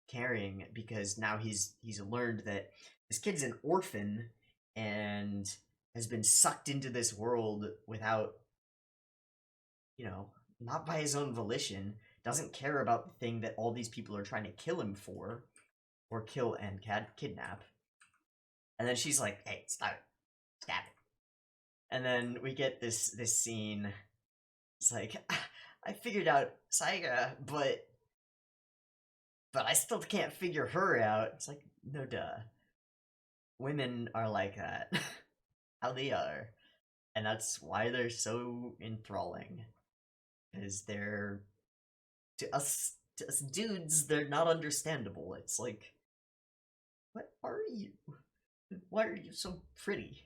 caring because now he's learned that this kid's an orphan and has been sucked into this world without, you know, not by his own volition, doesn't care about the thing that all these people are trying to kill him for, or kill and kidnap. And then she's like, hey, stop it. Stop it. And then we get this scene. It's like, I figured out Saiga, but I still can't figure her out. It's like, no duh. Women are like that. How they are. And that's why they're so enthralling. Because they're, to us dudes, they're not understandable. It's like, what are you? Why are you so pretty?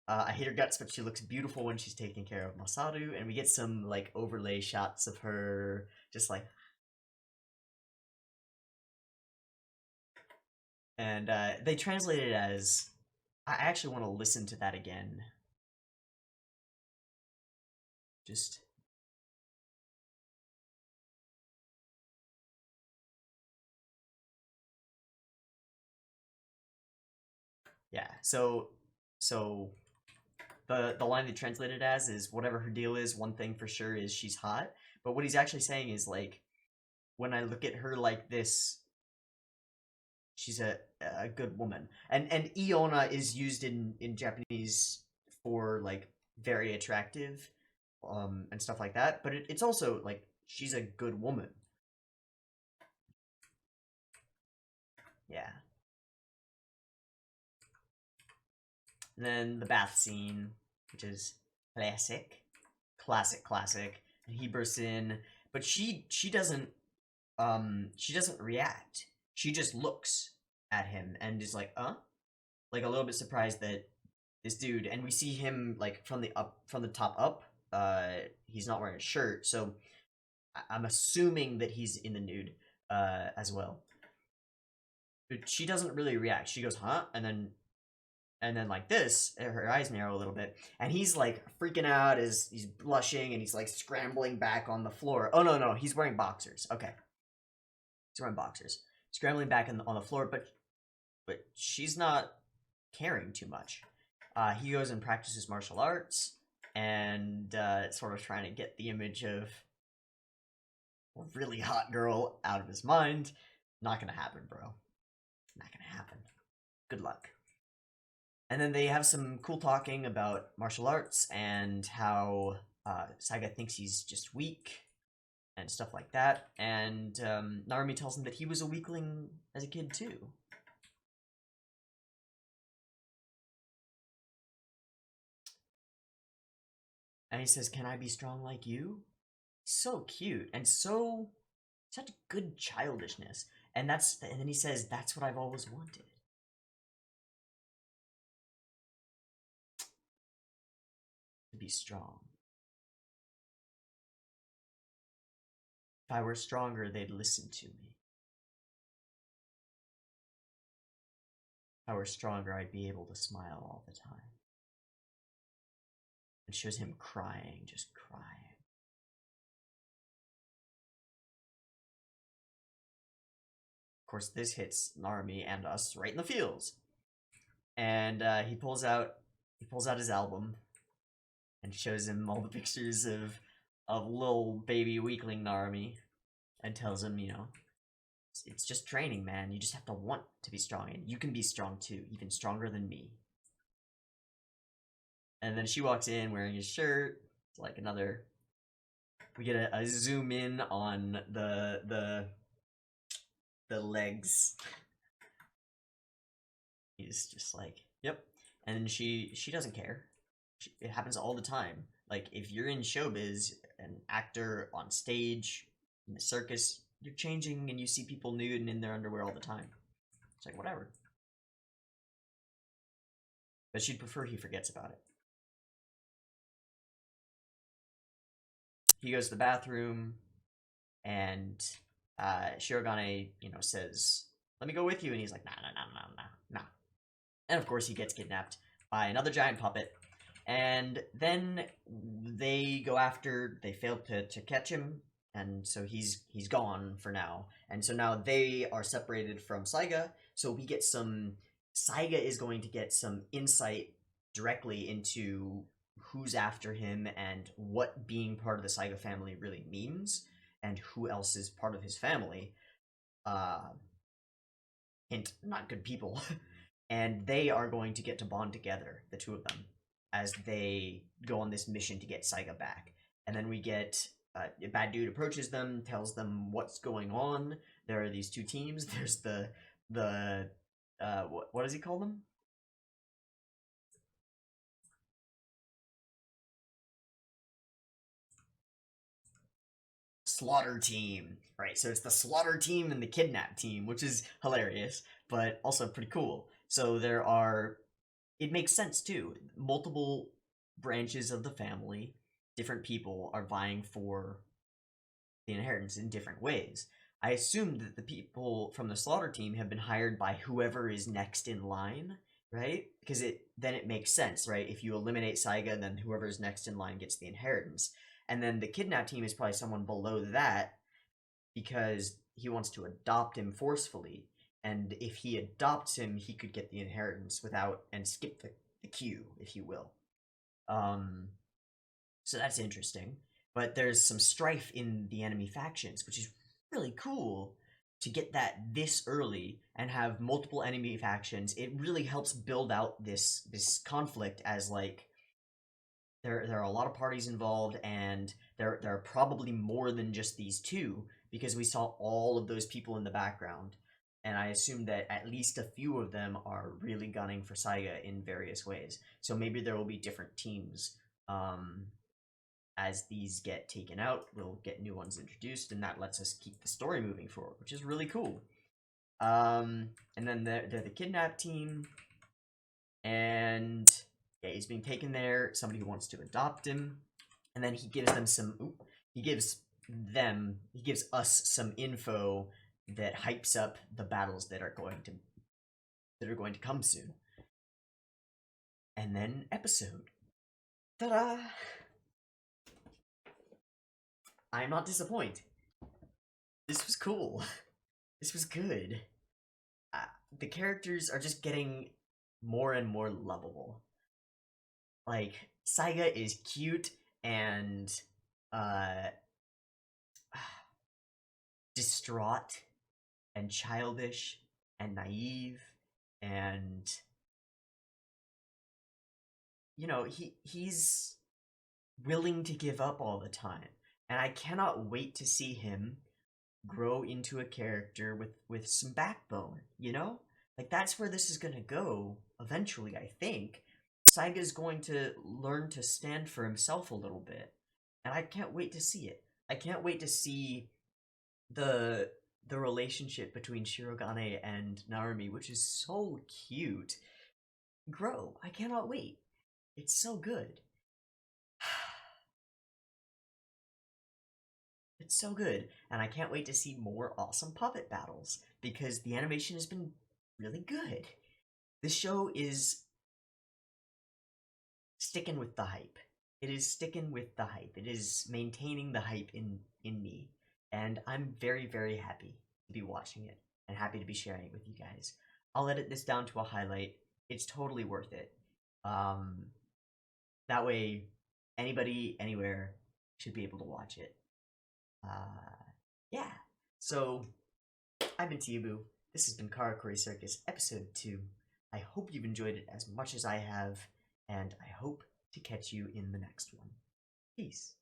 I hate her guts, but she looks beautiful when she's taking care of Masaru, and we get some, like, overlay shots of her just like... And they translate it as... I actually want to listen to that again. Just... Yeah, so the line they translated as is whatever her deal is, one thing for sure is she's hot. But what he's actually saying is, like, when I look at her like this, she's a good woman. And Iona is used in Japanese for, like, very attractive, and stuff like that. But it's also, like, she's a good woman. Yeah. And then the bath scene, which is classic. And he bursts in, but she doesn't react. She just looks at him and is like, like a little bit surprised that this dude, and we see him like from the top up. He's not wearing a shirt, so I'm assuming that he's in the nude as well. But she doesn't really react. She goes, huh? And then like this, her eyes narrow a little bit, and he's like freaking out as he's blushing and he's like scrambling back on the floor. Oh no, he's wearing boxers. Okay, he's wearing boxers, scrambling back on the floor, but she's not caring too much. He goes and practices martial arts and sort of trying to get the image of really hot girl out of his mind. Not gonna happen, bro. Not gonna happen. Good luck. And then they have some cool talking about martial arts and how Saiga thinks he's just weak and stuff like that. And Narumi tells him that he was a weakling as a kid too. And he says, "Can I be strong like you?" So cute and such good childishness. And then he says, "That's what I've always wanted." To be strong. If I were stronger, they'd listen to me. If I were stronger, I'd be able to smile all the time. It shows him crying, just crying. Of course, this hits Narumi and us right in the feels. And he pulls out his album and shows him all the pictures of little baby weakling Narumi, and tells him, it's just training, man. You just have to want to be strong, and you can be strong too, even stronger than me. And then she walks in wearing his shirt. It's like another. We get a zoom in on the legs. He's just like, yep. And she doesn't care. It happens all the time. Like, if you're in showbiz, an actor on stage, in the circus, you're changing and you see people nude and in their underwear all the time. It's like, whatever. But she'd prefer he forgets about it. He goes to the bathroom, and Shirogane, says, "Let me go with you," and he's like, nah. And of course he gets kidnapped by another giant puppet, and then they fail to catch him, and so he's gone for now, and so now they are separated from Saiga, so Saiga is going to get some insight directly into who's after him and what being part of the Saiga family really means, and who else is part of his family. Hint, not good people. And they are going to get to bond together, the two of them, as they go on this mission to get Saiga back. And then we get a bad dude approaches them, tells them what's going on. There are these two teams. There's the what does he call them? Slaughter team, right? So it's the slaughter team and the kidnap team, which is hilarious, but also pretty cool. So it makes sense too. Multiple branches of the family, different people are vying for the inheritance in different ways. I assume that the people from the slaughter team have been hired by whoever is next in line, right? Because then it makes sense, right? If you eliminate Saiga, then whoever is next in line gets the inheritance. And then the kidnap team is probably someone below that, because he wants to adopt him forcefully. And if he adopts him, he could get the inheritance and skip the queue, if you will. So that's interesting. But there's some strife in the enemy factions, which is really cool to get that this early and have multiple enemy factions. It really helps build out this conflict, as like there are a lot of parties involved, and there are probably more than just these two, because we saw all of those people in the background, and I assume that at least a few of them are really gunning for Saiga in various ways. So maybe there will be different teams. As these get taken out, we'll get new ones introduced, and that lets us keep the story moving forward, which is really cool. And then they're the kidnap team, and yeah, he's being taken there. Somebody who wants to adopt him, and then he gives them he gives us some info that hypes up the battles that are going to come soon. And then episode. Ta-da! I'm not disappointed. This was cool. This was good. The characters are just getting more and more lovable. Like, Saiga is cute, and distraught and childish and naive, and you know, he's willing to give up all the time. And I cannot wait to see him grow into a character with some backbone, you know? Like, that's where this is going to go eventually, I think. Saiga's going to learn to stand for himself a little bit. And I can't wait to see it. I can't wait to see the relationship between Shirogane and Narumi, which is so cute, grow. I cannot wait. It's so good. It's so good, and I can't wait to see more awesome puppet battles, because the animation has been really good. This show is sticking with the hype. It is sticking with the hype. It is maintaining the hype in me, and I'm very, very happy to be watching it, and happy to be sharing it with you guys. I'll edit this down to a highlight. It's totally worth it. That way, anybody, anywhere, should be able to watch it. Yeah. So, I've been Teeaboo. This has been Karakuri Circus, episode 2. I hope you've enjoyed it as much as I have, and I hope to catch you in the next one. Peace.